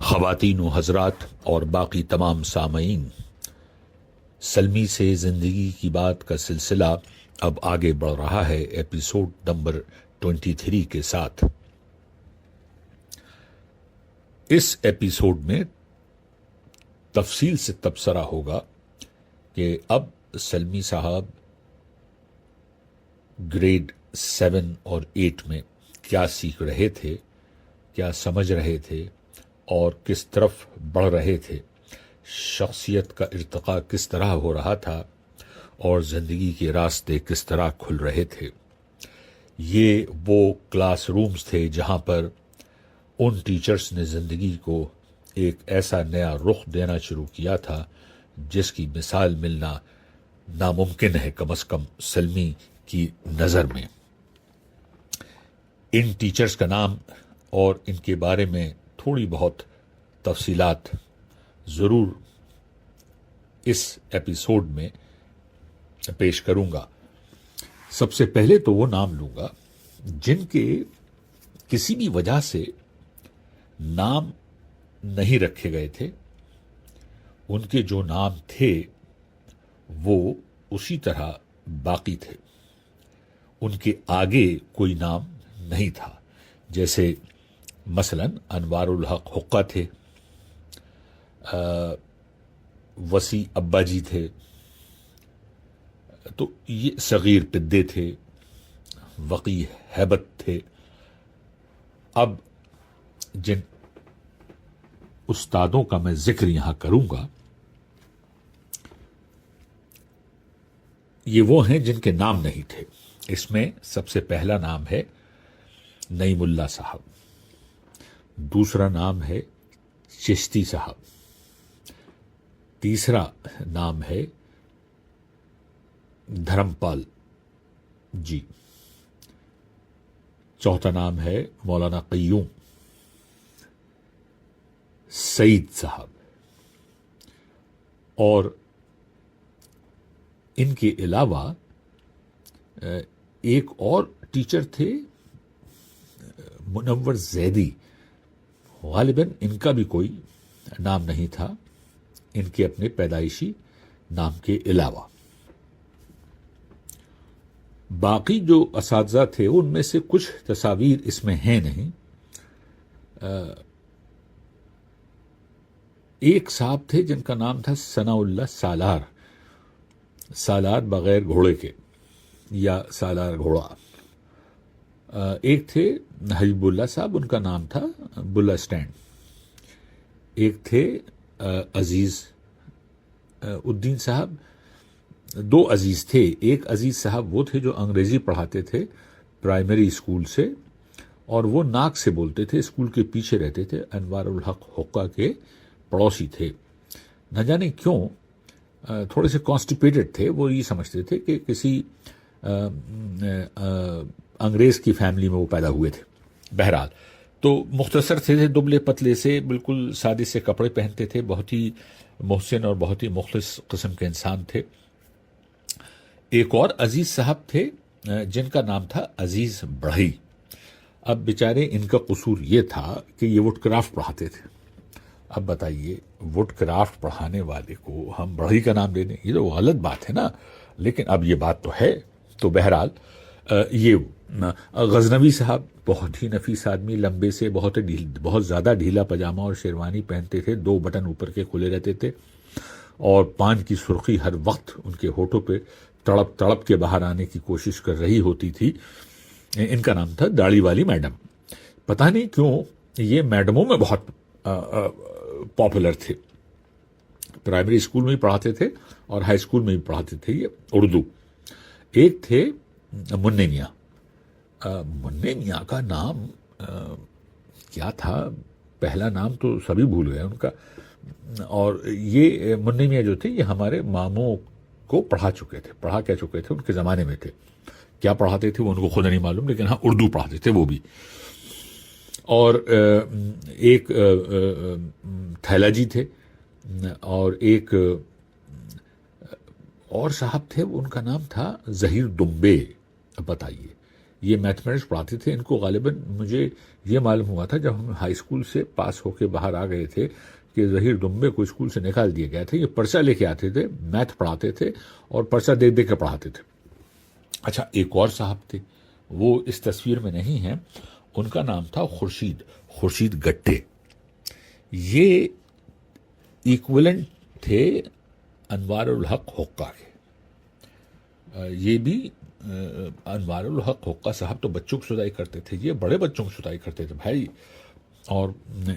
خواتین و حضرات اور باقی تمام سامعین، سلمی سے زندگی کی بات کا سلسلہ اب آگے بڑھ رہا ہے ایپیسوڈ نمبر 23 کے ساتھ۔ اس ایپیسوڈ میں تفصیل سے تبصرہ ہوگا کہ اب سلمی صاحب گریڈ 7 اور 8 میں کیا سیکھ رہے تھے، کیا سمجھ رہے تھے اور کس طرف بڑھ رہے تھے، شخصیت کا ارتقاء کس طرح ہو رہا تھا اور زندگی کے راستے کس طرح کھل رہے تھے۔ یہ وہ کلاس رومز تھے جہاں پر ان ٹیچرز نے زندگی کو ایک ایسا نیا رخ دینا شروع کیا تھا جس کی مثال ملنا ناممکن ہے، کم از کم سلمی کی نظر میں۔ ان ٹیچرز کا نام اور ان کے بارے میں تھوڑی بہت تفصیلات ضرور اس ایپیسوڈ میں پیش کروں گا۔ سب سے پہلے تو وہ نام لوں گا جن کے کسی بھی وجہ سے نام نہیں رکھے گئے تھے، ان کے جو نام تھے وہ اسی طرح باقی تھے، ان کے آگے کوئی نام نہیں تھا۔ جیسے مثلا انوار الحق حقہ تھے، وسیع ابا جی تھے، تو یہ صغیر پدے تھے، وقی ہیبت تھے۔ اب جن استادوں کا میں ذکر یہاں کروں گا یہ وہ ہیں جن کے نام نہیں تھے۔ اس میں سب سے پہلا نام ہے نعیم اللہ صاحب، دوسرا نام ہے چشتی صاحب، تیسرا نام ہے دھرم پال جی، چوتھا نام ہے مولانا قیوم، سعید صاحب، اور ان کے علاوہ ایک اور ٹیچر تھے منور زیدی، غالباً ان کا بھی کوئی نام نہیں تھا ان کے اپنے پیدائشی نام کے علاوہ۔ باقی جو اساتذہ تھے ان میں سے کچھ تصاویر اس میں ہیں نہیں۔ ایک صاحب تھے جن کا نام تھا ثناء اللہ سالار، سالار بغیر گھوڑے کے یا سالار گھوڑا۔ ایک تھے حبیب اللہ صاحب، ان کا نام تھا بلا اسٹینڈ۔ ایک تھے عزیز الدین صاحب۔ دو عزیز تھے، ایک عزیز صاحب وہ تھے جو انگریزی پڑھاتے تھے پرائمری اسکول سے، اور وہ ناک سے بولتے تھے، اسکول کے پیچھے رہتے تھے، انوار الحق حقہ کے پڑوسی تھے۔ نہ جانے کیوں تھوڑے سے کانسٹیپیٹڈ تھے، وہ یہ سمجھتے تھے کہ کسی انگریز کی فیملی میں وہ پیدا ہوئے تھے۔ بہرحال تو مختصر تھے، دبلے پتلے سے، بالکل سادے سے کپڑے پہنتے تھے، بہت ہی محسن اور بہت ہی مخلص قسم کے انسان تھے۔ ایک اور عزیز صاحب تھے جن کا نام تھا عزیز بڑھئی۔ اب بیچارے ان کا قصور یہ تھا کہ یہ وڈ کرافٹ پڑھاتے تھے۔ اب بتائیے وڈ کرافٹ پڑھانے والے کو ہم بڑھئی کا نام دے دیں، یہ تو غلط بات ہے نا، لیکن اب یہ بات تو ہے۔ تو بہرحال یہ غزنوی صاحب بہت ہی نفیس آدمی، لمبے سے، بہت زیادہ ڈھیلا پاجامہ اور شیروانی پہنتے تھے، 2 بٹن اوپر کے کھلے رہتے تھے، اور پان کی سرخی ہر وقت ان کے ہونٹوں پہ تڑپ تڑپ کے باہر آنے کی کوشش کر رہی ہوتی تھی۔ ان کا نام تھا داڑھی والی میڈم۔ پتہ نہیں کیوں یہ میڈموں میں بہت پاپولر تھے۔ پرائمری اسکول میں بھی پڑھاتے تھے اور ہائی اسکول میں بھی پڑھاتے تھے یہ اردو۔ ایک تھے منع میاں۔ منع میاں کا نام کیا تھا، پہلا نام تو سبھی بھول گئے ان کا، اور یہ منع میاں جو تھے یہ ہمارے ماموں کو پڑھا کیا چکے تھے، ان کے زمانے میں تھے۔ کیا پڑھاتے تھے وہ ان کو خود نہیں معلوم، لیکن ہاں اردو پڑھاتے تھے وہ بھی۔ اور ایک تھیلا جی تھے، اور ایک اور صاحب تھے، ان کا نام تھا ظہیر دمبے۔ بتائیے یہ میتھمیٹکس پڑھاتے تھے. ان کو غالباً مجھے یہ معلوم ہوا تھا جب ہم ہائی اسکول سے پاس ہو کے باہر آ گئے تھے کہ ظہیر دمبے کو اسکول سے نکال دیا گیا تھا. یہ پرچہ لے کے آتے تھے, میتھ پڑھاتے تھے اور پرچہ دے دے کے پڑھاتے تھے. اچھا, ایک اور صاحب تھے, وہ اس تصویر میں نہیں ہیں, ان کا نام تھا خورشید گٹے. یہ ایکولنٹ تھے انوار الحق حقہ کے. یہ بھی انوار الحق حقہ صاحب تو بچوں کی صدائی کرتے تھے, یہ بڑے بچوں کی صدائی کرتے تھے بھائی. اور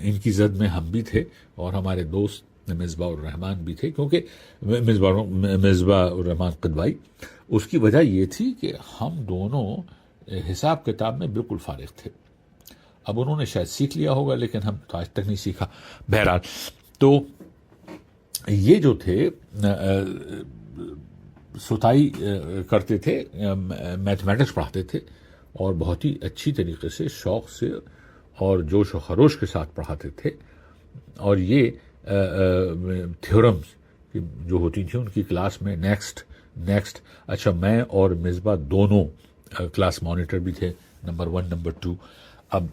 ان کی زد میں ہم بھی تھے اور ہمارے دوست مصباح الرحمان بھی تھے, کیونکہ مصباح الرحمان قدوائی. اس کی وجہ یہ تھی کہ ہم دونوں حساب کتاب میں بالکل فارغ تھے. اب انہوں نے شاید سیکھ لیا ہوگا لیکن ہم تو آج تک نہیں سیکھا. بہرحال تو یہ جو تھے ستائی کرتے تھے, میتھمیٹکس پڑھاتے تھے اور بہت ہی اچھی طریقے سے شوق سے اور جوش و خروش کے ساتھ پڑھاتے تھے. اور یہ تھیورمز جو ہوتی تھیں ان کی کلاس میں نیکسٹ. اچھا, میں اور مصباح دونوں کلاس مانیٹر بھی تھے, نمبر 1 نمبر 2. اب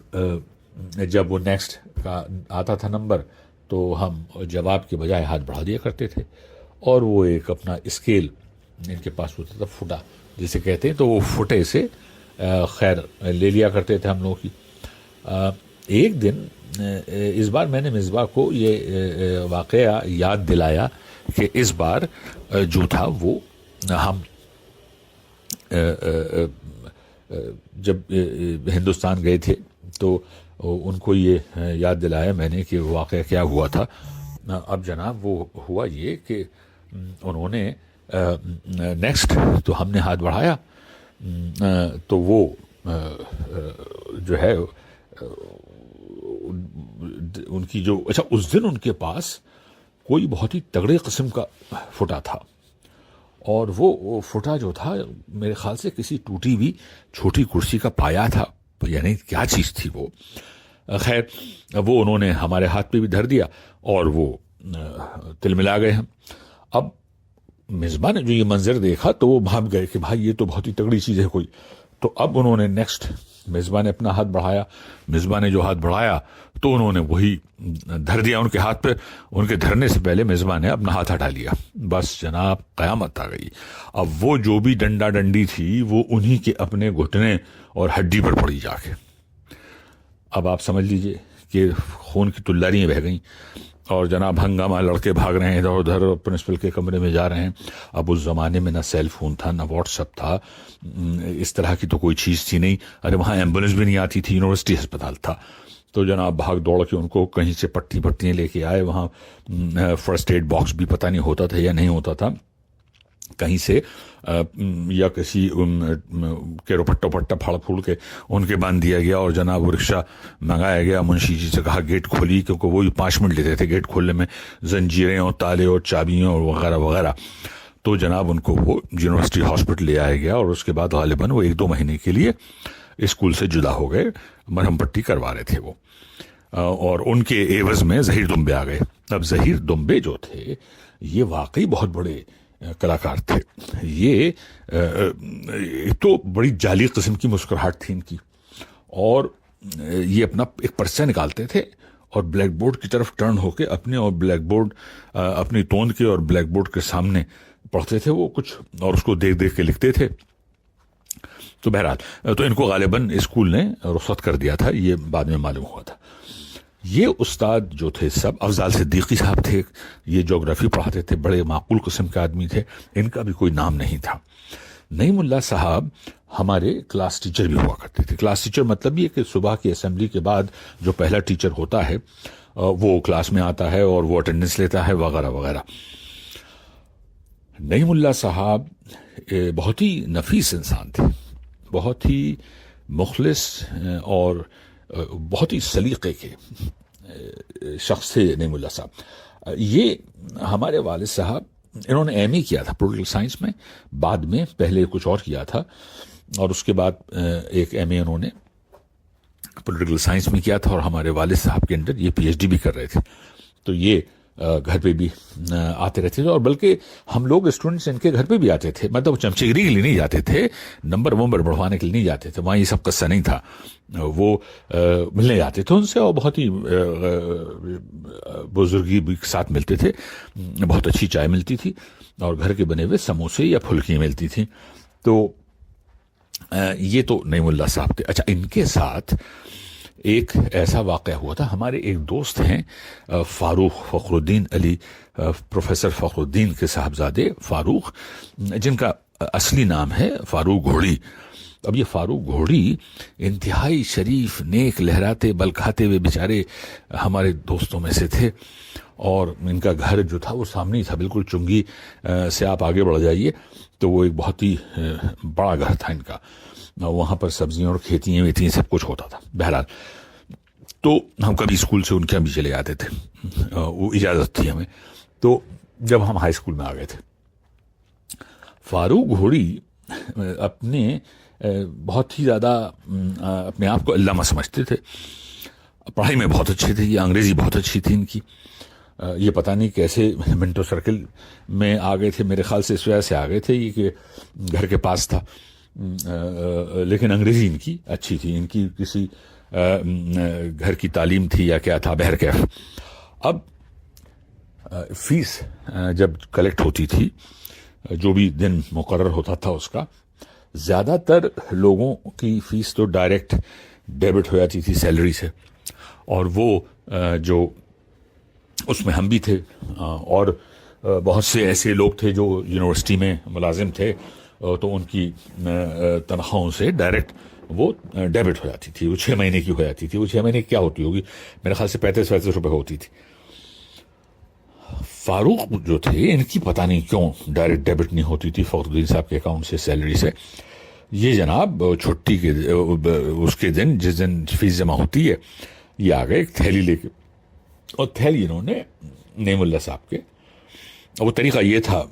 جب وہ نیکسٹ کا آتا تھا نمبر تو ہم جواب کے بجائے ہاتھ بڑھا دیا کرتے تھے, اور وہ ایک اپنا اسکیل ان کے پاس ہوتا تھا, فٹا جسے کہتے ہیں, تو وہ فٹے سے خیر لے لیا کرتے تھے ہم لوگوں کی. ایک دن اس بار میں نے مصباح کو یہ واقعہ یاد دلایا کہ اس بار جو تھا وہ ہم جب ہندوستان گئے تھے تو ان کو یہ یاد دلایا میں نے کہ واقعہ کیا ہوا تھا. اب جناب وہ ہوا یہ کہ انہوں نے نیکسٹ تو ہم نے ہاتھ بڑھایا تو وہ جو ہے ان کی جو اچھا اس دن ان کے پاس کوئی بہت ہی تگڑے قسم کا فٹا تھا, اور وہ فٹا جو تھا میرے خیال سے کسی ٹوٹی ہوئی چھوٹی کرسی کا پایا تھا, یعنی کیا چیز تھی وہ. خیر وہ انہوں نے ہمارے ہاتھ پہ بھی دھر دیا اور وہ تل ملا گئے ہم. اب مصباح نے جو یہ منظر دیکھا تو وہ بھاگ گئے کہ بھائی یہ تو بہت ہی تگڑی چیز ہے کوئی. تو اب انہوں نے نیکسٹ مصباح نے اپنا ہاتھ بڑھایا, مصباح نے جو ہاتھ بڑھایا تو انہوں نے وہی دھر دیا ان کے ہاتھ پہ. ان کے دھرنے سے پہلے مصباح نے اپنا ہاتھ ہٹا لیا. بس جناب قیامت آ گئی. اب وہ جو بھی ڈنڈا ڈنڈی تھی وہ انہی کے اپنے گھٹنے اور ہڈی پر پڑی جا کے. اب آپ سمجھ لیجئے کہ خون کی تلاریاں بہہ گئیں اور جناب ہنگامہ, لڑکے بھاگ رہے ہیں ادھر ادھر, پرنسپل کے کمرے میں جا رہے ہیں. اب اس زمانے میں نہ سیل فون تھا نہ واٹس ایپ تھا, اس طرح کی تو کوئی چیز تھی نہیں. ارے وہاں ایمبولینس بھی نہیں آتی تھی, یونیورسٹی ہسپتال تھا. تو جناب بھاگ دوڑ کے ان کو کہیں سے پٹیاں لے کے آئے. وہاں فرسٹ ایڈ باکس بھی پتہ نہیں ہوتا تھا یا نہیں ہوتا تھا کہیں سے, یا کسی کے روپٹا پھاڑ پھوڑ کے ان کے باندھ دیا گیا, اور جناب وہ رکشہ منگایا گیا. منشی جی سے کہا گیٹ کھولی, کیونکہ وہی 5 منٹ لیتے تھے گیٹ کھولنے میں, زنجیریں اور تالے اور چابیاں اور وغیرہ وغیرہ. تو جناب ان کو وہ یونیورسٹی ہاسپٹل لے آیا گیا, اور اس کے بعد غالباً وہ 1-2 مہینے کے لیے اسکول سے جدا ہو گئے. مرہم پٹی کروا رہے تھے وہ, اور ان کے عوض میں ظہیر دمبے آ گئے. اب ظہیر دمبے جو تھے یہ واقعی بہت بڑے کلاکار تھے. یہ تو بڑی جعلی قسم کی مسکراہٹ تھی ان کی, اور یہ اپنا ایک پرچہ نکالتے تھے اور بلیک بورڈ کی طرف ٹرن ہو کے اپنے اور بلیک بورڈ اپنی توند کے اور بلیک بورڈ کے سامنے پڑھتے تھے وہ کچھ, اور اس کو دیکھ دیکھ کے لکھتے تھے. تو بہرحال تو ان کو غالباً اسکول نے رخصت کر دیا تھا, یہ بعد میں معلوم ہوا تھا. یہ استاد جو تھے سب افضال صدیقی صاحب تھے, یہ جغرافی پڑھاتے تھے, بڑے معقول قسم کے آدمی تھے. ان کا بھی کوئی نام نہیں تھا. نعیم اللہ صاحب ہمارے کلاس ٹیچر بھی ہوا کرتے تھے. کلاس ٹیچر مطلب یہ کہ صبح کی اسمبلی کے بعد جو پہلا ٹیچر ہوتا ہے وہ کلاس میں آتا ہے اور وہ اٹینڈنس لیتا ہے وغیرہ وغیرہ. نعیم اللہ صاحب بہت ہی نفیس انسان تھے, بہت ہی مخلص اور بہت ہی سلیقے کے شخص تھے نعیم اللہ صاحب. یہ ہمارے والد صاحب انہوں نے ایم اے کیا تھا پولیٹیکل سائنس میں, بعد میں پہلے کچھ اور کیا تھا, اور اس کے بعد ایک ایم اے انہوں نے پولیٹیکل سائنس میں کیا تھا, اور ہمارے والد صاحب کے اندر یہ پی ایچ ڈی بھی کر رہے تھے. تو یہ گھر پہ بھی آتے رہتے تھے, اور بلکہ ہم لوگ اسٹوڈنٹس ان کے گھر پہ بھی آتے تھے, مطلب چمچگری کے لیے نہیں جاتے تھے, نمبر بڑھوانے کے لیے نہیں جاتے تھے, وہاں یہ سب قصہ نہیں تھا. وہ ملنے جاتے تھے ان سے, اور بہت ہی بزرگی بھی ساتھ ملتے تھے, بہت اچھی چائے ملتی تھی, اور گھر کے بنے ہوئے سموسے یا پھلکیاں ملتی تھیں. تو یہ تو نعیم اللہ صاحب تھے. اچھا, ان کے ساتھ ایک ایسا واقعہ ہوا تھا. ہمارے ایک دوست ہیں فاروق فخر الدین علی, پروفیسر فخر الدین کے صاحبزادے فاروق, جن کا اصلی نام ہے فاروق گھوڑی. اب یہ فاروق گھوڑی انتہائی شریف, نیک, لہراتے بل کھاتے ہوئے بیچارے ہمارے دوستوں میں سے تھے, اور ان کا گھر جو تھا وہ سامنے ہی تھا, بالکل چنگی سے آپ آگے بڑھ جائیے تو وہ ایک بہت ہی بڑا گھر تھا ان کا, وہاں پر سبزیاں اور کھیتیاں ویتیاں سب کچھ ہوتا تھا. بہرحال تو ہم کبھی اسکول سے ان کے بھی چلے جاتے تھے, وہ اجازت تھی ہمیں. تو جب ہم ہائی اسکول میں آ گئے تھے, فاروق گھوڑی اپنے بہت ہی زیادہ اپنے آپ کو علامہ سمجھتے تھے, پڑھائی میں بہت اچھے تھے, یہ انگریزی بہت اچھی تھی ان کی. یہ پتہ نہیں کیسے منٹو سرکل میں آ گئے تھے, میرے خیال سے اس وجہ سے آ گئے تھے یہ کہ گھر کے پاس تھا, لیکن انگریزی ان کی اچھی تھی. ان کی کسی گھر کی تعلیم تھی یا کیا تھا, بہرکیف. اب فیس جب کلیکٹ ہوتی تھی, جو بھی دن مقرر ہوتا تھا اس کا, زیادہ تر لوگوں کی فیس تو ڈائریکٹ ڈیبٹ ہو جاتی تھی سیلری سے, اور وہ جو اس میں ہم بھی تھے, اور بہت سے ایسے لوگ تھے جو یونیورسٹی میں ملازم تھے, تو ان کی تنخواہوں سے ڈائریکٹ وہ ڈیبٹ ہو جاتی تھی. وہ 6 مہینے کی ہو جاتی تھی. وہ 6 مہینے کی کیا ہوتی ہوگی, میرے خیال سے 35 روپے ہوتی تھی. فاروق جو تھے, ان کی پتہ نہیں کیوں ڈائریکٹ ڈیبٹ نہیں ہوتی تھی فخر الدین صاحب کے اکاؤنٹ سے, سیلری سے. یہ جناب چھٹی کے اس کے دن, جس دن فیس جمع ہوتی ہے, یہ آ گئے ایک تھیلی لے کے, اور تھیلی انہوں نے نعیم اللہ صاحب کے, اور وہ طریقہ یہ تھا,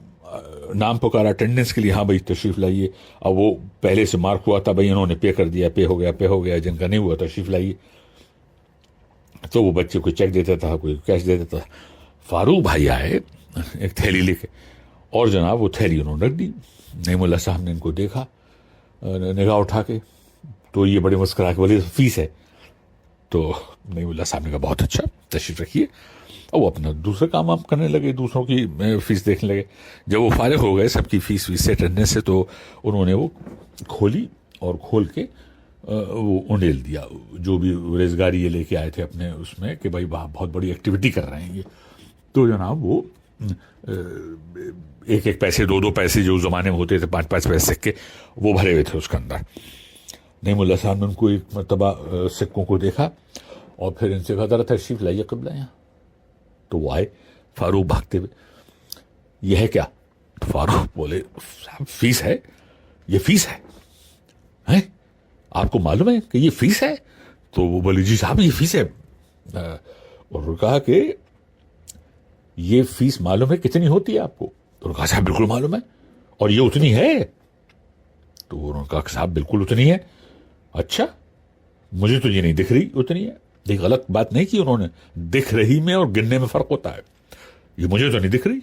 نام پکارا اٹینڈنس کے لیے, ہاں بھائی تشریف لائیے. اب وہ پہلے سے مارک ہوا تھا, بھائی انہوں نے پے کر دیا, پے ہو گیا, جن کا نہیں ہوا تشریف لائیے. تو وہ بچے کو چیک دیتا تھا, کوئی کیش دے دیتا تھا. فاروق بھائی آئے ایک تھیلی لے کے, اور جناب وہ تھیلی انہوں نے رکھ دی. نعیم اللہ صاحب نے ان کو دیکھا نگاہ اٹھا کے, تو یہ بڑے مسکرا کے بولے فیس ہے. تو نعیم اللہ صاحب نے کہا بہت اچھا, تشریف رکھیے. اور وہ اپنا دوسرے کام آپ کرنے لگے, دوسروں کی فیس دیکھنے لگے. جب وہ فارغ ہو گئے سب کی فیس سے اٹینڈنس سے, تو انہوں نے وہ کھولی, اور کھول کے وہ انڈیل دیا, جو بھی روزگاری یہ لے کے آئے تھے اپنے اس میں, کہ بھائی وہاں بہت بڑی ایکٹیویٹی کر رہے ہیں یہ. تو جناب وہ 1 پیسے 2 پیسے جو زمانے میں ہوتے تھے, 5 پیسے سکے, وہ بھرے ہوئے تھے اس کے اندر. نعیم اللہ صاحب نے ان کو ایک مرتبہ سکوں کو دیکھا, اور پھر ان سے کہا ذرا تشریف لائیے قبلہ یہاں. تو وہ آئے فاروق بھاگتے ہوئے, یہ ہے کیا؟ تو فاروق بولے صاحب فیس ہے, یہ فیس ہے, آپ کو معلوم ہے کہ یہ فیس ہے؟ تو وہ بولے جی صاحب یہ فیس ہے. اور کہا کہ یہ فیس معلوم ہے کتنی ہوتی ہے آپ کو؟ تو کہا صاحب بالکل معلوم ہے. اور یہ اتنی ہے؟ تو انہوں نے کہا صاحب بالکل اتنی ہے. اچھا, مجھے تو یہ نہیں دکھ رہی اتنی ہے. دیکھ غلط بات نہیں کی انہوں نے, دکھ رہی میں اور گننے میں فرق ہوتا ہے. یہ مجھے تو نہیں دکھ رہی.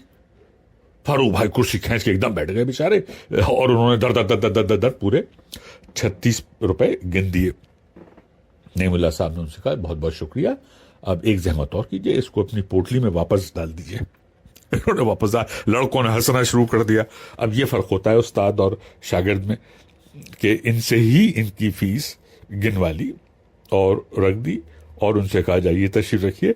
فاروق بھائی کرسی کھینچ کے ایک دم بیٹھ گئے بیچارے, اور انہوں نے در پورے 36 روپے گن دیے. نعیم اللہ صاحب نے ان سے کہا بہت بہت شکریہ, اب ایک زحمت اور کیجیے, اس کو اپنی پوٹلی میں واپس ڈال دیجیے. انہوں نے واپس لڑکوں نے ہنسنا شروع کر دیا. اب یہ فرق ہوتا ہے استاد اور شاگرد میں, کہ ان سے ہی ان کی فیس گنوا لی اور رکھ دی, اور ان سے کہا جائیے تشریف رکھیے.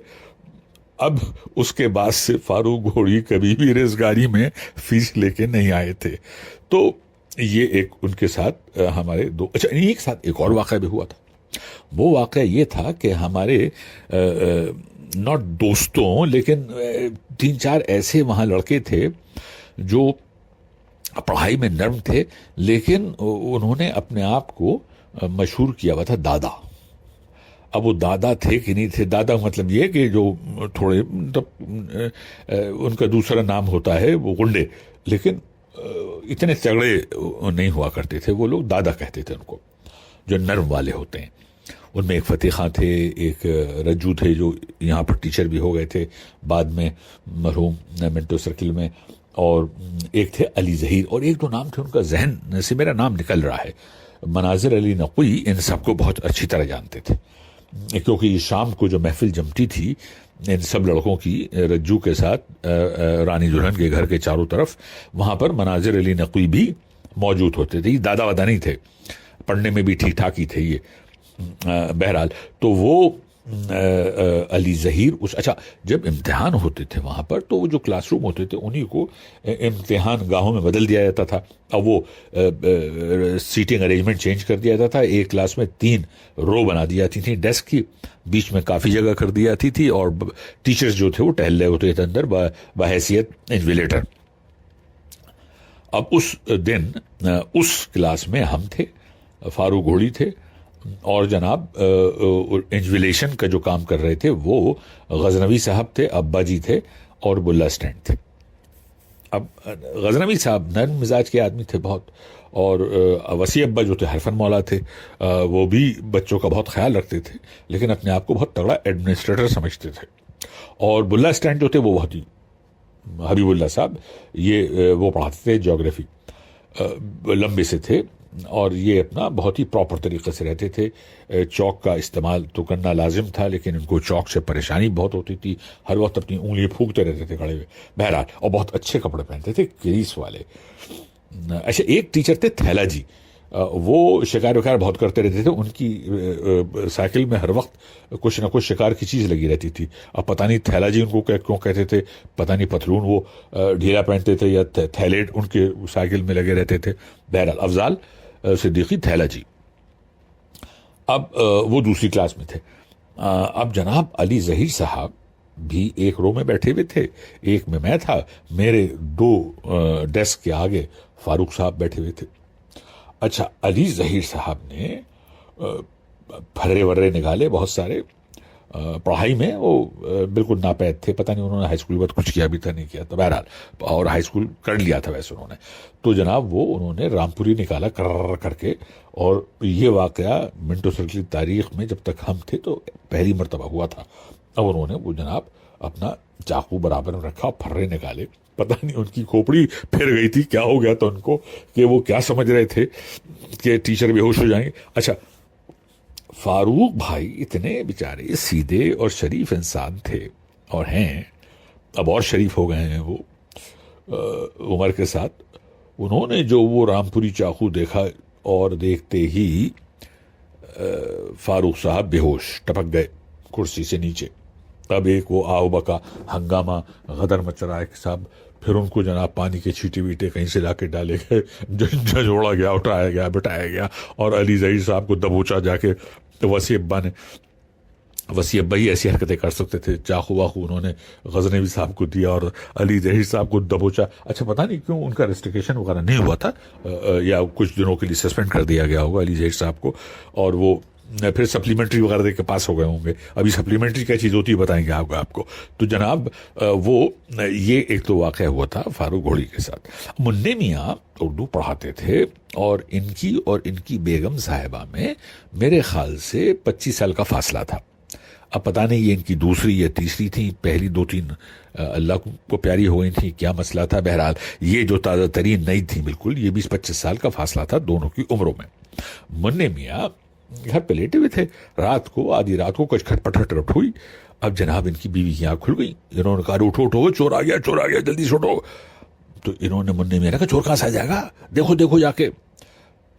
اب اس کے بعد سے فاروق گھوڑی کبھی بھی روزگاری میں فیس لے کے نہیں آئے تھے. تو یہ ایک ان کے ساتھ ہمارے دو. اچھا, ایک ساتھ ایک اور واقعہ بھی ہوا تھا. وہ واقعہ یہ تھا کہ ہمارے ناٹ دوستوں, لیکن 3-4 ایسے وہاں لڑکے تھے جو پڑھائی میں نرم تھے, لیکن انہوں نے اپنے آپ کو مشہور کیا ہوا تھا دادا. اب وہ دادا تھے کہ نہیں تھے, دادا مطلب یہ کہ جو تھوڑے ان کا دوسرا نام ہوتا ہے وہ گنڈے, لیکن اتنے تگڑے نہیں ہوا کرتے تھے وہ لوگ. دادا کہتے تھے ان کو, جو نرم والے ہوتے ہیں. ان میں ایک فتح خان تھے، ایک رجو تھے جو یہاں پر ٹیچر بھی ہو گئے تھے بعد میں مرحوم منٹو سرکل میں، اور ایک تھے علی ظہیر، اور ایک دو نام تھے ان کا ذہن سے میرا نام نکل رہا ہے، مناظر علی نقوی ان سب کو بہت اچھی طرح جانتے تھے، کیونکہ یہ شام کو جو محفل جمتی تھی ان سب لڑکوں کی رجو کے ساتھ رانی دلہن کے گھر کے چاروں طرف، وہاں پر مناظر علی نقوی بھی موجود ہوتے تھے. یہ دادا وادا نہیں تھے، پڑھنے میں بھی ٹھیک ٹھاک ہی تھے یہ. بہرحال تو وہ علی ظہیر اچھا جب امتحان ہوتے تھے وہاں پر تو وہ جو کلاس روم ہوتے تھے انہی کو امتحان گاہوں میں بدل دیا جاتا تھا، اب وہ سیٹنگ ارینجمنٹ چینج کر دیا جاتا تھا. ایک کلاس میں 3 رو بنا دی جاتی تھیں ڈیسک کی، بیچ میں کافی جگہ کر دی جاتی تھی، اور ٹیچرز جو تھے وہ ٹہل رہے ہوتے تھے اندر بحیثیت انویلیٹر. اب اس دن اس کلاس میں ہم تھے، فاروق گھوڑی تھے، اور جناب انویلیشن کا جو کام کر رہے تھے وہ غزنوی صاحب تھے، ابا جی تھے، اور بلا اسٹینڈ تھے. اب غزنوی صاحب نرم مزاج کے آدمی تھے بہت، اور وسیع ابا جو تھے حرفن مولا تھے، وہ بھی بچوں کا بہت خیال رکھتے تھے لیکن اپنے آپ کو بہت تگڑا ایڈمنسٹریٹر سمجھتے تھے. اور بلا اسٹینڈ جو تھے وہ بہت ہی حبیب اللہ صاحب، یہ وہ پڑھاتے تھے جیوگرافی، لمبے سے تھے، اور یہ اپنا بہت ہی پراپر طریقے سے رہتے تھے. چوک کا استعمال تو کرنا لازم تھا لیکن ان کو چوک سے پریشانی بہت ہوتی تھی، ہر وقت اپنی انگلی پھونکتے رہتے تھے کھڑے ہوئے. بہرحال اور بہت اچھے کپڑے پہنتے تھے کریس والے. اچھا ایک ٹیچر تھے تھیلا جی، وہ شکار وکار بہت کرتے رہتے تھے، ان کی سائیکل میں ہر وقت کچھ نہ کچھ شکار کی چیز لگی رہتی تھی. اب پتہ نہیں تھیلا جی ان کو کیوں کہتے تھے، پتہ نہیں پتلون وہ ڈھیلا پہنتے تھے یا تھیلیٹ ان کے سائیکل میں لگے رہتے تھے. بہرحال افضال صدیقی تھیلا جی. اب وہ دوسری کلاس میں تھے. اب جناب علی ظہیر صاحب بھی ایک رو میں بیٹھے ہوئے تھے، ایک میں تھا، میرے 2 ڈیسک کے آگے فاروق صاحب بیٹھے ہوئے تھے. اچھا علی ظہیر صاحب نے پھرے ورے نکالے بہت سارے، پڑھائی میں وہ بالکل ناپید تھے، پتہ نہیں انہوں نے ہائی اسکول کے بعد کچھ کیا بھی تھا نہیں کیا تھا، بہرحال اور ہائی اسکول کر لیا تھا ویسے انہوں نے. تو جناب وہ انہوں نے رامپوری نکالا کر کے، اور یہ واقعہ منٹو سرکل کی تاریخ میں جب تک ہم تھے تو پہلی مرتبہ ہوا تھا. اب انہوں نے وہ جناب اپنا چاقو برابر میں رکھا، پھرے نکالے، پتہ نہیں ان کی کھوپڑی پھر گئی تھی، کیا ہو گیا تھا ان کو کہ وہ کیا سمجھ رہے تھے کہ ٹیچر بے ہوش ہو جائیں گے. اچھا فاروق بھائی اتنے بیچارے سیدھے اور شریف انسان تھے اور ہیں، اب اور شریف ہو گئے ہیں وہ عمر کے ساتھ. انہوں نے جو وہ رامپوری چاقو دیکھا اور دیکھتے ہی فاروق صاحب بے ہوش ٹپک گئے کرسی سے نیچے. اب ایک وہ آؤ بکا ہنگامہ غدر مچ رہا ہے کہ صاحب، پھر ان کو جناب پانی کے چھیٹے ویٹے کہیں سے لا کے ڈالے گئے، جھنجھوڑا گیا، اٹھایا گیا، بٹھایا گیا، اور علی ظہیر صاحب کو دبوچا جا کے. تو وسیع ابا ہی ایسی حرکتیں کر سکتے تھے. چاقو واقو انہوں نے غزنوی صاحب کو دیا اور علی ظہیر صاحب کو دبوچا. اچھا پتہ نہیں کیوں ان کا ریسٹریکشن وغیرہ نہیں ہوا تھا، یا کچھ دنوں کے لیے سسپینڈ کر دیا گیا ہوگا علی ظہیر صاحب کو، اور وہ پھر سپلیمنٹری وغیرہ دے کے پاس ہو گئے ہوں گے. ابھی سپلیمنٹری کیا چیز ہوتی ہے بتائیں گے آپ کو. تو جناب وہ یہ ایک تو واقعہ ہوا تھا فاروق گھوڑی کے ساتھ. منع میاں اردو پڑھاتے تھے، اور ان کی بیگم صاحبہ میں میرے خیال سے 25 سال کا فاصلہ تھا. اب پتہ نہیں یہ ان کی دوسری یا تیسری تھی، پہلی 2-3 اللہ کو پیاری ہو گئی تھی، کیا مسئلہ تھا. بہرحال یہ جو تازہ ترین نئی تھی بالکل، یہ 20-25 سال کا فاصلہ تھا دونوں کی عمروں میں. منع میاں گھر پہ لیٹے ہوئے تھے، رات کو آدھی رات کو کچھ کھٹپٹ ہوئی. اب جناب ان کی بیوی کی آنکھ کھل گئی، انہوں نے کہا اٹھو، چور آ گیا، جلدی سے اٹھو. تو انہوں نے منع میاں نے کہا چور کہاں سے آ جائے گا، دیکھو جا کے.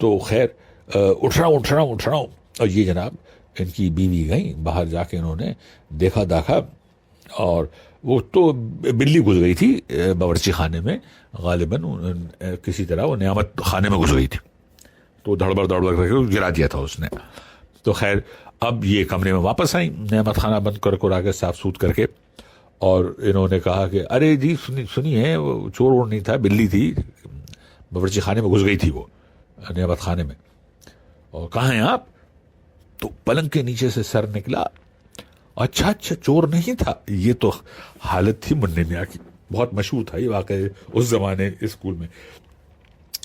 تو خیر اٹھ رہا ہوں. اور یہ جناب ان کی بیوی گئیں باہر، جا کے انہوں نے دیکھا داکھا، اور وہ تو بلی گھس گئی تھی باورچی خانے میں، غالباً کسی طرح وہ نعمت خانے میں گھس گئی تھی، تو دھڑبڑ کر کے گرا دیا تھا اس نے. تو خیر اب یہ کمرے میں واپس آئیں، نعمت خانہ بند کر آ کے صاف ستھرا کر کے، اور انہوں نے کہا کہ ارے جی سنیے، وہ چور وور نہیں تھا، بلی تھی، باورچی خانے میں گھس گئی تھی وہ نعمت خانے میں. اور کہاں ہیں آپ؟ تو پلنگ کے نیچے سے سر نکلا. اچھا چور نہیں تھا. یہ تو حالت تھی منع میاں کی، بہت مشہور تھا یہ واقعہ اس زمانے اسکول میں.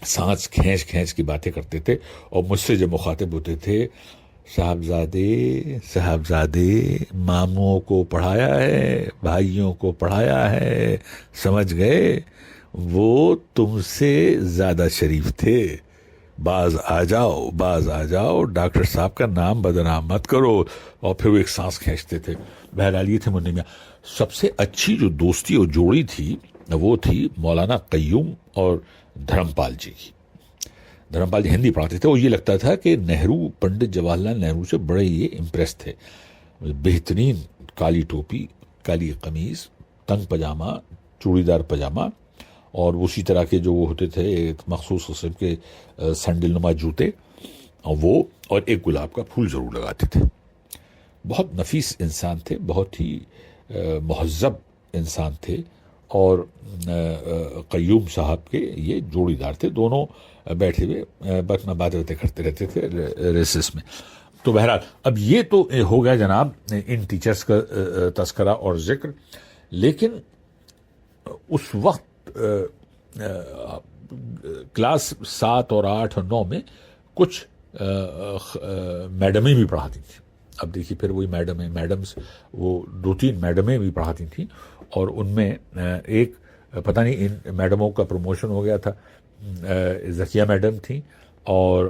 سانس کھینچ کی باتیں کرتے تھے، اور مجھ سے جب مخاطب ہوتے تھے صاحبزادے صاحبزادے ماموں کو پڑھایا ہے، بھائیوں کو پڑھایا ہے، سمجھ گئے وہ تم سے زیادہ شریف تھے، باز آ جاؤ باز آ جاؤ، ڈاکٹر صاحب کا نام بدنام مت کرو، اور پھر وہ ایک سانس کھینچتے تھے۔ بہرحال یہ تھے منی میاں۔ سب سے اچھی جو دوستی اور جوڑی تھی وہ تھی مولانا قیوم اور دھرم پال جی کی۔ دھرم پال جی ہندی پڑھاتے تھے، اور یہ لگتا تھا کہ نہرو، پنڈت جواہر لال نہرو سے بڑے یہ امپریس تھے۔ بہترین کالی ٹوپی، کالی قمیض، تنگ پاجامہ، چوڑی دار پاجامہ، اور اسی طرح کے جو وہ ہوتے تھے ایک مخصوص قسم کے سینڈل نما جوتے، وہ اور ایک گلاب کا پھول ضرور لگاتے تھے۔ بہت نفیس انسان تھے، بہت ہی مہذب انسان تھے، اور قیوم صاحب کے یہ جوڑی دار تھے، دونوں بیٹھے ہوئے بس میں باتیں کرتے رہتے تھے ریسس میں۔ تو بہرحال اب یہ تو ہو گیا جناب ان ٹیچرز کا تذکرہ اور ذکر، لیکن اس وقت کلاس 7 اور 8 اور 9 میں کچھ میڈمیں بھی پڑھاتی تھیں۔ اب دیکھیے پھر وہی میڈمز وہ 2-3 میڈمیں بھی پڑھاتی تھیں، اور ان میں ایک پتہ نہیں ان میڈموں کا پروموشن ہو گیا تھا، ذکیہ میڈم تھیں اور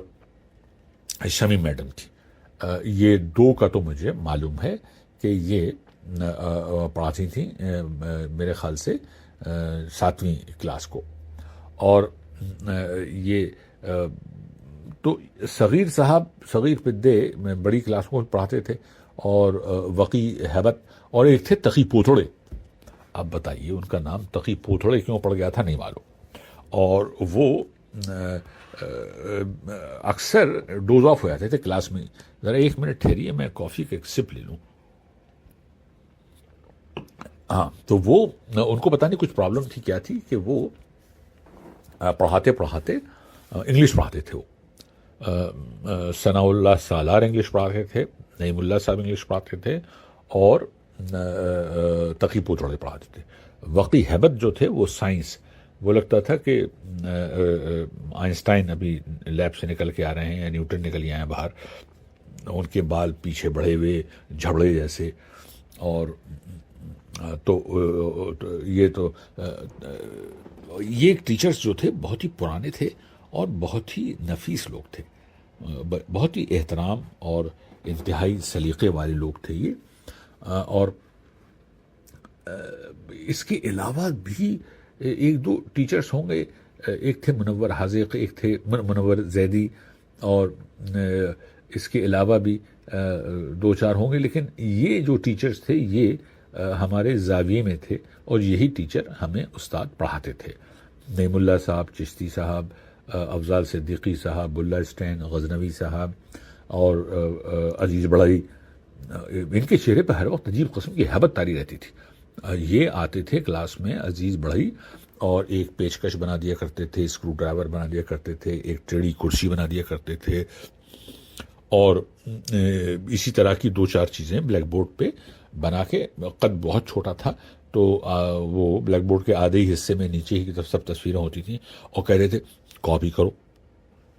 شمیم میڈم تھی۔ یہ 2 کا تو مجھے معلوم ہے کہ یہ پڑھاتی تھیں میرے خیال سے 7ویں کلاس کو، اور یہ تو صغیر صاحب، صغیر پدے میں بڑی کلاس کو پڑھاتے تھے، اور وقی ہیبت، اور ایک تھے تقی پوتھڑے۔ اب بتائیے ان کا نام تقی پوتھڑے کیوں پڑ گیا تھا نہیں معلوم، اور وہ اکثر ڈوز آف ہو جاتے تھے کلاس میں۔ ذرا 1 منٹ ٹھہریے، میں کافی کا ایک سپ لے لوں۔ ہاں، تو وہ ان کو پتہ نہیں کچھ پرابلم تھی، کیا تھی کہ وہ پڑھاتے انگلش پڑھاتے تھے۔ وہ ثناء اللہ سالار انگلش پڑھاتے تھے، نعیم اللہ صاحب انگلش پڑھاتے تھے، اور تقی پوتھڑے پڑھاتے تھے۔ وقی ہیبت جو تھے وہ سائنس، وہ لگتا تھا کہ آئنسٹائن ابھی لیب سے نکل کے آ رہے ہیں یا نیوٹن نکل کے آئے ہیں باہر، ان کے بال پیچھے بڑھے ہوئے جھبڑے جیسے، اور تو یہ ٹیچرز جو تھے بہت ہی پرانے تھے اور بہت ہی نفیس لوگ تھے، بہت ہی احترام اور انتہائی سلیقے والے لوگ تھے یہ۔ اور اس کے علاوہ بھی 1-2 ٹیچرز ہوں گے، ایک تھے منور حاذق، ایک تھے منور زیدی، اور اس کے علاوہ بھی 2-4 ہوں گے، لیکن یہ جو ٹیچرز تھے یہ ہمارے زاویے میں تھے، اور یہی ٹیچر ہمیں استاد پڑھاتے تھے۔ نعیم اللہ صاحب، چشتی صاحب، افضال صدیقی صاحب، بلّہ اسٹین غزنوی صاحب، اور عزیز بڑھئی، ان کے چہرے پہ ہر وقت عجیب قسم کی ہیبت طاری رہتی تھی۔ یہ آتے تھے کلاس میں عزیز بڑھئی، اور ایک پیچکش بنا دیا کرتے تھے، اسکرو ڈرائیور بنا دیا کرتے تھے، ایک ٹیڑھی کرسی بنا دیا کرتے تھے، اور اسی طرح کی 2-4 چیزیں بلیک بورڈ پہ بنا کے، قد بہت چھوٹا تھا تو وہ بلیک بورڈ کے آدھے ہی حصے میں نیچے ہی کی طرف سب تصویریں ہوتی تھیں، اور کہہ رہے تھے کاپی کرو،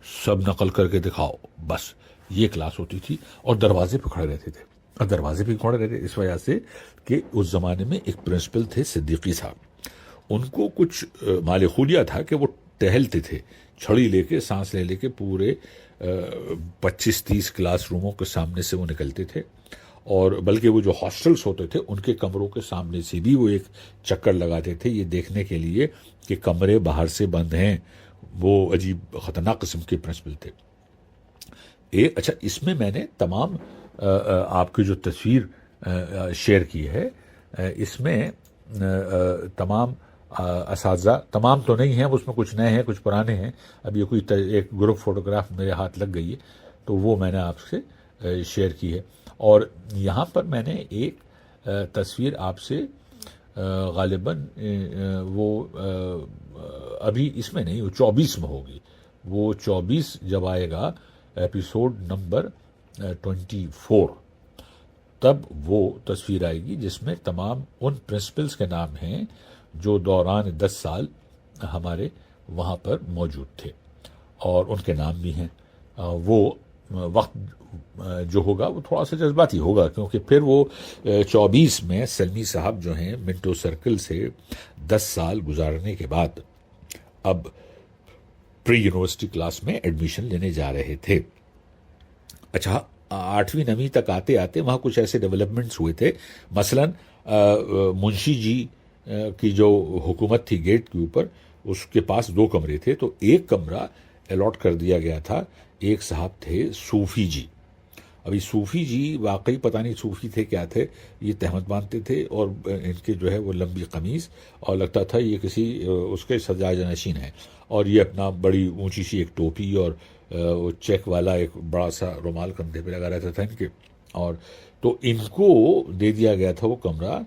سب نقل کر کے دکھاؤ، بس یہ کلاس ہوتی تھی۔ اور دروازے پہ کھڑے رہتے تھے، اور دروازے پہ کھڑے رہتے اس وجہ سے کہ اس زمانے میں ایک پرنسپل تھے صدیقی صاحب، ان کو کچھ مال خولیہ تھا کہ وہ ٹہلتے تھے، چھڑی لے کے، سانس لے کے پورے 25-30 کلاس روموں کے سامنے سے وہ نکلتے تھے، اور بلکہ وہ جو ہاسٹلس ہوتے تھے ان کے کمروں کے سامنے سے بھی وہ ایک چکر لگاتے تھے، یہ دیکھنے کے لیے کہ کمرے باہر سے بند ہیں۔ وہ عجیب خطرناک قسم کے پرنسپل تھے۔ اچھا، اس میں نے تمام آپ کی جو تصویر شیئر کی ہے، اس میں تمام اساتذہ، تمام تو نہیں ہیں، اس میں کچھ نئے ہیں کچھ پرانے ہیں، اب یہ کوئی ایک گروپ فوٹوگراف میرے ہاتھ لگ گئی ہے تو وہ میں نے آپ سے شیئر کی ہے۔ اور یہاں پر میں نے ایک تصویر آپ سے غالباً وہ ابھی اس میں نہیں، وہ 24 میں ہوگی، وہ 24 جب آئے گا ایپیسوڈ نمبر 24، تب وہ تصویر آئے گی جس میں تمام ان پرنسپلز کے نام ہیں جو دوران 10 سال ہمارے وہاں پر موجود تھے، اور ان کے نام بھی ہیں۔ وہ جو ہوگا وہ تھوڑا سا جذباتی ہوگا، کیونکہ پھر وہ 24 میں سلمی صاحب جو ہیں منٹو سرکل سے 10 سال گزارنے کے بعد اب پری یونیورسٹی کلاس میں ایڈمیشن لینے جا رہے تھے۔ اچھا، 8ویں 9ویں تک آتے آتے وہاں کچھ ایسے ڈیولپمنٹس ہوئے تھے، مثلا منشی جی کی جو حکومت تھی گیٹ کے اوپر، اس کے پاس 2 کمرے تھے، تو ایک کمرہ الاٹ کر دیا گیا تھا۔ ایک صاحب تھے صوفی جی۔ ابھی صوفی جی واقعی پتہ نہیں صوفی تھے کیا تھے، یہ تہمت باندھتے تھے، اور ان کے جو ہے وہ لمبی قمیض، اور لگتا تھا یہ کسی اس کے سجا جانشین ہیں، اور یہ اپنا بڑی اونچی سی ایک ٹوپی اور وہ چیک والا ایک بڑا سا رومال کندھے پہ لگا رہتا تھا ان کے، اور تو ان کو دے دیا گیا تھا وہ کمرہ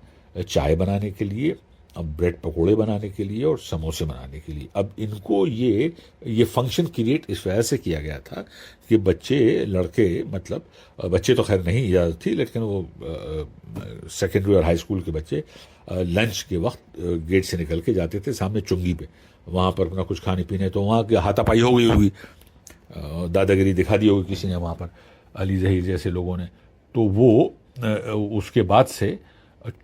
چائے بنانے کے لیے، اب بریڈ پکوڑے بنانے کے لیے اور سموسے بنانے کے لیے۔ اب ان کو یہ فنکشن کریٹ اس وجہ سے کیا گیا تھا کہ بچے لڑکے، مطلب بچے تو خیر نہیں اجازت تھی، لیکن وہ سیکنڈری اور ہائی اسکول کے بچے لنچ کے وقت گیٹ سے نکل کے جاتے تھے سامنے چنگی پہ، وہاں پر اپنا کچھ کھانے پینے، تو وہاں کی ہاتھا پائی ہو گئی ہوگی، دادا گیری دکھا دی ہوگی کسی نے وہاں پر، علی ظہیر جیسے لوگوں نے، تو وہ اس کے بعد سے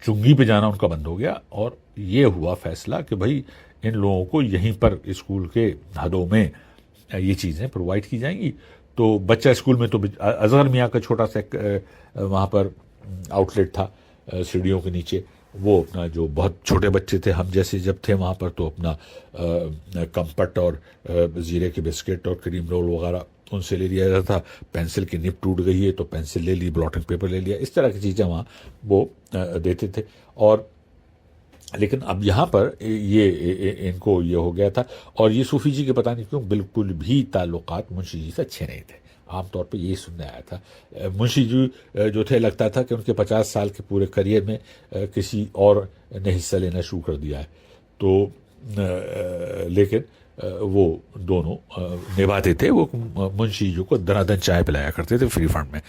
چنگی پہ جانا ان کا بند ہو گیا، اور یہ ہوا فیصلہ کہ بھائی ان لوگوں کو یہیں پر اسکول کے حدوں میں یہ چیزیں پرووائڈ کی جائیں گی۔ تو بچہ اسکول میں تو اظہر میاں کا چھوٹا سا وہاں پر آؤٹ لیٹ تھا سیڑھیوں کے نیچے، وہ اپنا جو بہت چھوٹے بچے تھے ہم جیسے جب تھے وہاں پر، تو اپنا کمپٹ اور زیرے کے بسکٹ اور کریم رول وغیرہ ان سے لے لیا جاتا تھا، پینسل کی نب ٹوٹ گئی ہے تو پینسل لے لی، بلاٹنگ پیپر لے لیا، اس طرح کی چیزیں وہاں وہ دیتے تھے۔ اور لیکن اب یہاں پر یہ ان کو یہ ہو گیا تھا، اور یہ صوفی جی کے پتہ نہیں کیوں بالکل بھی تعلقات منشی جی سے اچھے نہیں تھے، عام طور پہ یہ سننے آیا تھا۔ منشی جی جو تھے لگتا تھا کہ ان کے 50 سال کے پورے کریئر میں کسی اور نے حصہ لینا شروع کر دیا ہے، تو لیکن وہ دونوں نبھاتے تھے، وہ منشی جی کو دنادن چائے پلایا کرتے تھے فری فنڈ میں۔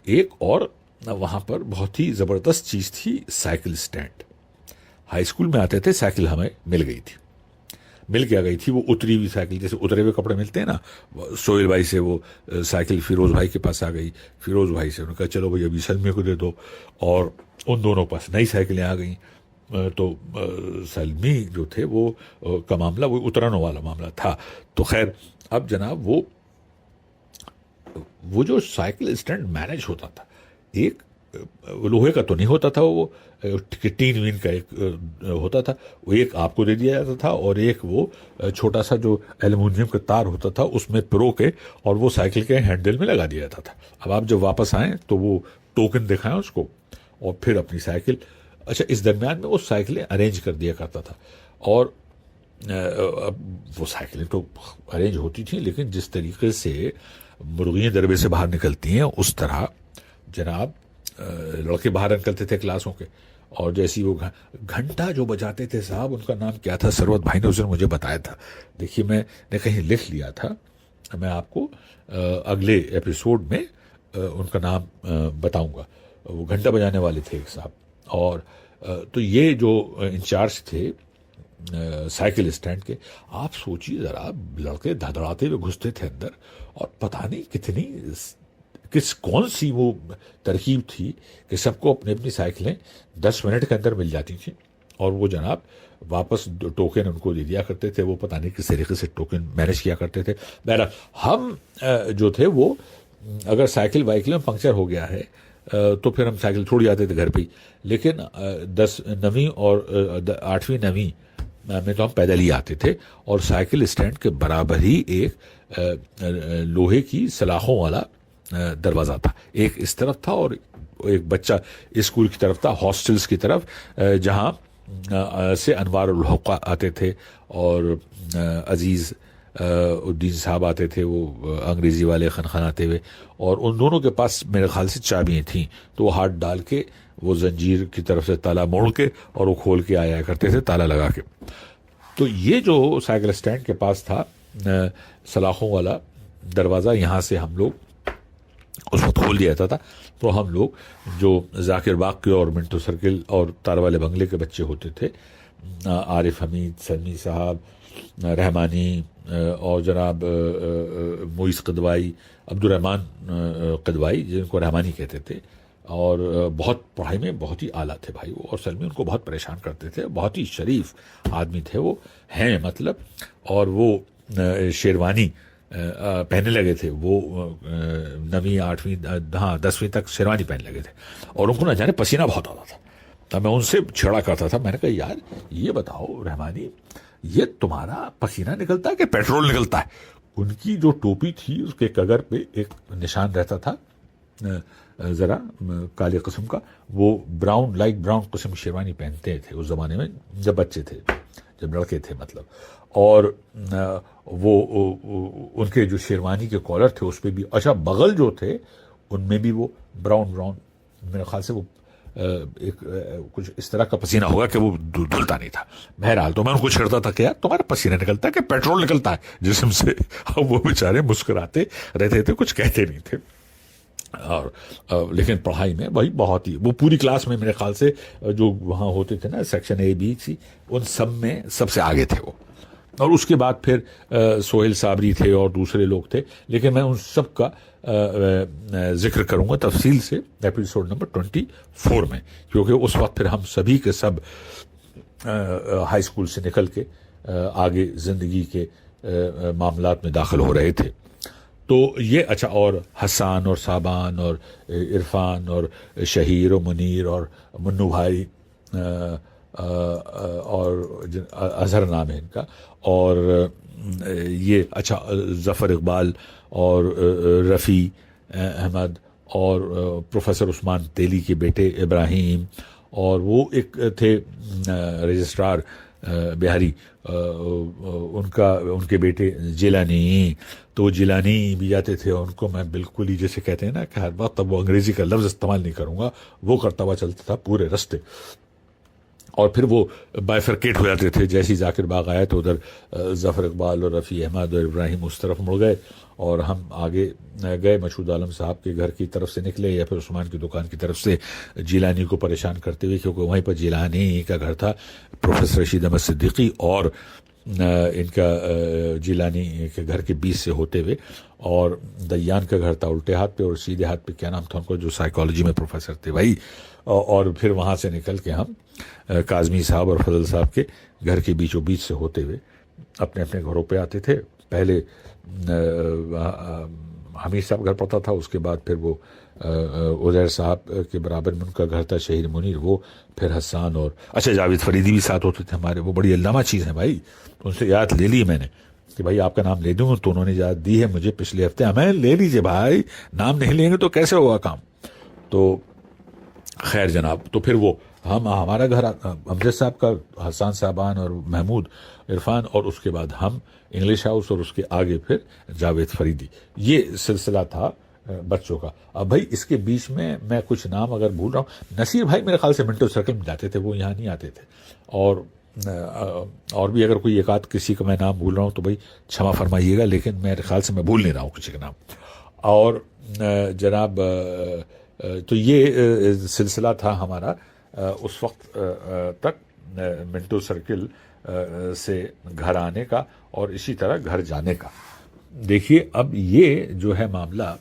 ایک اور وہاں پر بہت ہی زبردست چیز تھی، سائیکل سٹینڈ۔ ہائی اسکول میں آتے تھے، سائیکل ہمیں مل گئی تھی، مل کیا گئی تھی، وہ اتری ہوئی سائیکل، جیسے اترے ہوئے کپڑے ملتے ہیں نا، سہیل بھائی سے وہ سائیکل فیروز بھائی کے پاس آ گئی، فیروز بھائی سے انہوں نے کہا چلو بھائی ابھی سلمی کو دے دو، اور ان دونوں پاس نئی سائیکلیں آ گئیں، تو سلمی جو تھے وہ کا معاملہ وہ اترانوں والا معاملہ تھا۔ تو خیر اب جناب وہ جو سائیکل اسٹینڈ مینج ہوتا تھا، ایک لوہے کا تو نہیں ہوتا تھا، وہ ٹین وین کا ایک ہوتا تھا، وہ ایک آپ کو دے دیا جاتا تھا، اور ایک وہ چھوٹا سا جو ایلومینیم کا تار ہوتا تھا اس میں پرو کے، اور وہ سائیکل کے ہینڈل میں لگا دیا جاتا تھا۔ اب آپ جب واپس آئیں تو وہ ٹوکن دکھائیں اس کو، اور پھر اپنی سائیکل، اچھا اس درمیان میں وہ سائیکلیں ارینج کر دیا کرتا تھا، اور وہ سائیکلیں تو ارینج ہوتی تھیں، لیکن جس طریقے سے مرغیاں دربے سے باہر نکلتی ہیں اس طرح جناب لڑکے باہر نکلتے تھے کلاسوں کے، اور جیسی وہ گھنٹہ جو بجاتے تھے صاحب، ان کا نام کیا تھا، سروت بھائی نے اس دن مجھے بتایا تھا، دیکھیے میں نے کہیں لکھ لیا تھا، میں آپ کو اگلے ایپیسوڈ میں ان کا نام بتاؤں گا، وہ گھنٹہ بجانے والے تھے ایک صاحب، اور تو یہ جو انچارج تھے سائیکل اسٹینڈ کے، آپ سوچیے ذرا، لڑکے دھڑاتے ہوئے گھستے تھے اندر، اور پتہ نہیں کتنی کون سی وہ ترکیب تھی کہ سب کو اپنی اپنی سائیکلیں 10 منٹ کے اندر مل جاتی تھیں، اور وہ جناب واپس ٹوکن ان کو دے دیا کرتے تھے، وہ پتہ نہیں کس طریقے سے ٹوکن مینیج کیا کرتے تھے۔ بہرحال ہم جو تھے وہ اگر سائیکل وائیکل میں پنکچر ہو گیا ہے تو پھر ہم سائیکل چھوڑ جاتے تھے گھر پہ ہی، لیکن 9ویں اور 8ویں 9ویں میں تو ہم پیدل ہی آتے تھے، اور سائیکل اسٹینڈ کے برابر ہی ایک لوہے کی سلاخوں والا دروازہ تھا، ایک اس طرف تھا اور ایک بچہ اسکول کی طرف تھا، ہاسٹلز کی طرف، جہاں سے انوار الحق آتے تھے اور عزیز الدین صاحب آتے تھے، وہ انگریزی والے خنخناتے ہوئے، اور ان دونوں کے پاس میرے خیال سے چابیاں تھیں، تو وہ ہاتھ ڈال کے وہ زنجیر کی طرف سے تالا موڑ کے اور وہ کھول کے آیا کرتے تھے تالا لگا کے۔ تو یہ جو سائیکل اسٹینڈ کے پاس تھا سلاخوں والا دروازہ، یہاں سے ہم لوگ اس وقت کھول دیا جاتا تھا، تو ہم لوگ جو ذاکر باغ کے اور منٹو سرکل اور تار والے بنگلے کے بچے ہوتے تھے، عارف حمید، سلمی صاحب رحمانی اور جناب موئز قدوائی، عبد الرحمن قدوائی جن کو رحمانی کہتے تھے، اور بہت پڑھائی میں بہت ہی اعلیٰ تھے بھائی وہ، اور سلمی ان کو بہت پریشان کرتے تھے، بہت ہی شریف آدمی تھے وہ ہیں مطلب، اور وہ شیروانی پہننے لگے تھے، وہ 9ویں 8ویں 10ویں تک شیروانی پہننے لگے تھے، اور ان کو نہ جانے پسینہ بہت آتا تھا. تو میں ان سے چھڑا کرتا تھا، میں نے کہا یار یہ بتاؤ رحمانی، یہ تمہارا پسینہ نکلتا ہے کہ پیٹرول نکلتا ہے؟ ان کی جو ٹوپی تھی اس کے کگر پہ ایک نشان رہتا تھا ذرا کالے قسم کا، وہ براؤن لائٹ براؤن قسم شیروانی پہنتے تھے اس زمانے میں جب بچے تھے، جب لڑکے تھے مطلب. اور وہ ان کے جو شیروانی کے کالر تھے اس پہ بھی اچھا بغل جو تھے ان میں بھی وہ براؤن میرے خیال سے وہ ایک کچھ اس طرح کا پسینہ ہوگا کہ وہ دھلتا نہیں تھا. بہرحال تو میں ان کو چھیڑتا تھا کہ یار تمہارا پسینہ نکلتا ہے کہ پیٹرول نکلتا ہے جسم سے؟ وہ بیچارے مسکراتے رہتے تھے، کچھ کہتے نہیں تھے. اور لیکن پڑھائی میں بھائی بہت ہی، وہ پوری کلاس میں میرے خیال سے جو وہاں ہوتے تھے نا سیکشن اے بی سی، ان سب میں سب سے آگے تھے وہ. اور اس کے بعد پھر سہیل صابری تھے اور دوسرے لوگ تھے، لیکن میں ان سب کا ذکر کروں گا تفصیل سے ایپیسوڈ نمبر 24 میں، کیونکہ اس وقت پھر ہم سبھی کے سب ہائی اسکول سے نکل کے آگے زندگی کے معاملات میں داخل ہو رہے تھے. تو یہ اچھا، اور حسان اور صابان اور عرفان اور شہیر و منیر اور منو بھائی اور اظہر نام ہے ان کا، اور یہ اچھا ظفر اقبال اور رفیع احمد اور پروفیسر عثمان تیلی کے بیٹے ابراہیم، اور وہ ایک تھے رجسٹرار بہاری، ان کے بیٹے جیلانی. تو جیلانی بھی جاتے تھے، ان کو میں بالکل ہی جیسے کہتے ہیں نا کہ ہر وقت اب وہ انگریزی کا لفظ استعمال نہیں کروں گا، وہ کرتا ہوا چلتا تھا پورے رستے. اور پھر وہ بائفرکیٹ ہو جاتے تھے، جیسے ذاکر باغ آیا تو ادھر ظفر اقبال اور رفیع احمد اور ابراہیم اس طرف مڑ گئے، اور ہم آگے گئے مشہود عالم صاحب کے گھر کی طرف سے نکلے، یا پھر عثمان کی دکان کی طرف سے جیلانی کو پریشان کرتے ہوئے، کیونکہ وہیں پر جیلانی کا گھر تھا، پروفیسر رشید احمد صدیقی اور ان کا جیلانی کے گھر کے بیچ سے ہوتے ہوئے، اور دیان کا گھر تھا الٹے ہاتھ پہ، اور سیدھے ہاتھ پہ کیا نام تھا ان کو جو سائیکالوجی میں پروفیسر تھے بھائی. اور پھر وہاں سے نکل کے ہم کاظمی صاحب اور فضل صاحب کے گھر کے بیچوں بیچ سے ہوتے ہوئے اپنے اپنے گھروں پہ آتے تھے. پہلے حمید صاحب گھر پڑتا تھا، اس کے بعد پھر وہ عزیر صاحب کے برابر میں ان کا گھر تھا شہیر منیر، وہ پھر حسان، اور اچھا جاوید فریدی بھی ساتھ ہوتے تھے ہمارے. وہ بڑی علامہ چیز ہیں بھائی، ان سے یاد لے لی میں نے کہ بھائی آپ کا نام لے دوں، تو انہوں نے یاد دی ہے مجھے پچھلے ہفتے. ہمیں لے لیجیے بھائی، نام نہیں لیں گے تو کیسے ہوگا کام. تو خیر جناب، تو پھر وہ ہمارا گھر امجد صاحب کا، حسان صاحبان اور محمود عرفان، اور اس کے بعد ہم انگلش ہاؤس، اور اس کے آگے پھر جاوید فریدی. یہ سلسلہ تھا بچوں کا. اب بھائی اس کے بیچ میں کچھ نام اگر بھول رہا ہوں، نصیر بھائی میرے خیال سے منٹو سرکل میں جاتے تھے، وہ یہاں نہیں آتے تھے. اور بھی اگر کوئی ایک آدھ کسی کا میں نام بھول رہا ہوں تو بھائی چھما فرمائیے گا، لیکن میرے خیال سے میں بھول نہیں رہا ہوں کسی کا نام. اور جناب تو یہ سلسلہ تھا ہمارا اس وقت تک منٹو سرکل سے گھر آنے کا اور اسی طرح گھر جانے کا. دیکھیے اب یہ جو ہے معاملہ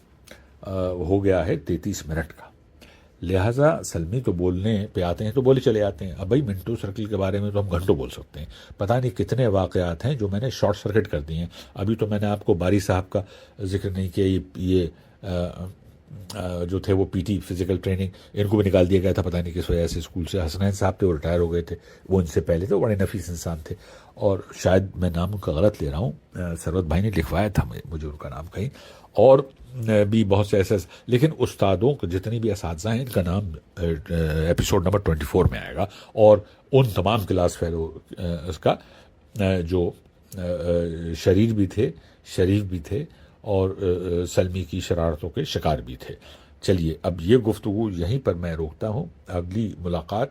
ہو گیا ہے 33 منٹ کا، لہٰذا سلمی تو بولنے پہ آتے ہیں تو بولے چلے آتے ہیں. اب بھائی منٹو سرکل کے بارے میں تو ہم گھنٹوں بول سکتے ہیں، پتہ نہیں کتنے واقعات ہیں جو میں نے شارٹ سرکٹ کر دیے ہیں. ابھی تو میں نے آپ کو باری صاحب کا ذکر نہیں کیا، یہ جو تھے وہ پی ٹی فزیکل ٹریننگ، ان کو بھی نکال دیا گیا تھا پتہ نہیں کس وجہ سے اسکول سے. حسنین صاحب تھے وہ ریٹائر ہو گئے تھے، وہ ان سے پہلے تھے، بڑے نفیس انسان تھے. اور شاید میں نام ان کا غلط لے رہا ہوں، ثروت بھائی نے لکھوایا تھا مجھے ان کا نام کہیں، اور بھی بہت سے ایسے. لیکن استادوں کو جتنی بھی اساتذہ ہیں ان کا نام ایپیسوڈ نمبر 24 میں آئے گا، اور ان تمام کلاس فیلو اس کا جو شریر بھی تھے، شریف بھی تھے، اور سلمی کی شرارتوں کے شکار بھی تھے. چلیے اب یہ گفتگو یہیں پر میں روکتا ہوں. اگلی ملاقات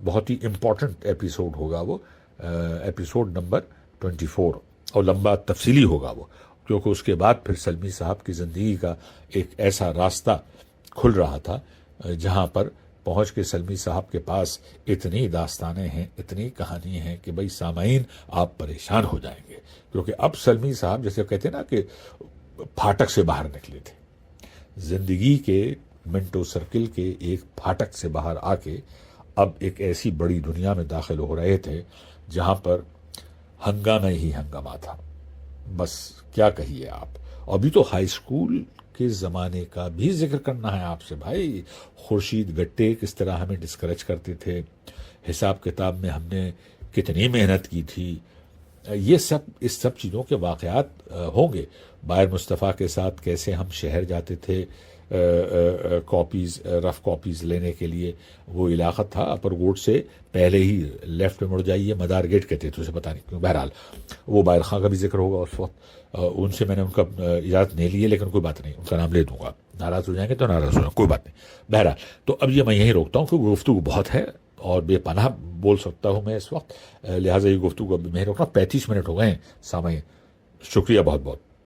بہت ہی امپورٹنٹ ایپیسوڈ ہوگا، وہ ایپیسوڈ نمبر 24، اور لمبا تفصیلی ہوگا وہ، کیونکہ اس کے بعد پھر سلمی صاحب کی زندگی کا ایک ایسا راستہ کھل رہا تھا جہاں پر پہنچ کے سلمی صاحب کے پاس اتنی داستانیں ہیں، اتنی کہانی ہیں کہ بھئی سامعین آپ پریشان ہو جائیں گے، کیونکہ اب سلمی صاحب جیسے کہتے ہیں نا کہ پھاٹک سے باہر نکلے تھے، زندگی کے منٹو سرکل کے ایک پھاٹک سے باہر آ کے اب ایک ایسی بڑی دنیا میں داخل ہو رہے تھے جہاں پر ہنگامہ ہی ہنگامہ تھا. بس کیا کہیے آپ. ابھی تو ہائی اسکول کے زمانے کا بھی ذکر کرنا ہے آپ سے بھائی. خورشید گٹے کس طرح ہمیں ڈسکریج کرتے تھے، حساب کتاب میں ہم نے کتنی محنت کی تھی. یہ سب اس سب چیزوں کے واقعات ہوں گے. باہر مصطفیٰ کے ساتھ کیسے ہم شہر جاتے تھے کاپیز، رف کاپیز لینے کے لیے. وہ علاقہ تھا اپر گوٹ سے پہلے ہی لیفٹ پہ مڑ جائیے، مدار گیٹ کہتے تھے اسے، پتہ نہیں کیوں. بہرحال وہ باہر خاں کا بھی ذکر ہوگا اس وقت. ان سے میں نے ان کا اجازت نہیں لی ہے، لیکن کوئی بات نہیں، ان کا نام لے دوں گا. ناراض ہو جائیں گے تو ناراض ہو جائیں، کوئی بات نہیں. بہرحال تو اب یہ میں یہیں روکتا ہوں کیونکہ گفتگو بہت ہے اور بے پناہ بول سکتا ہوں میں اس وقت، لہٰذا یہ گفتگو اب میں روکنا. 35 منٹ ہو گئے ہیں سامعین. شکریہ بہت بہت.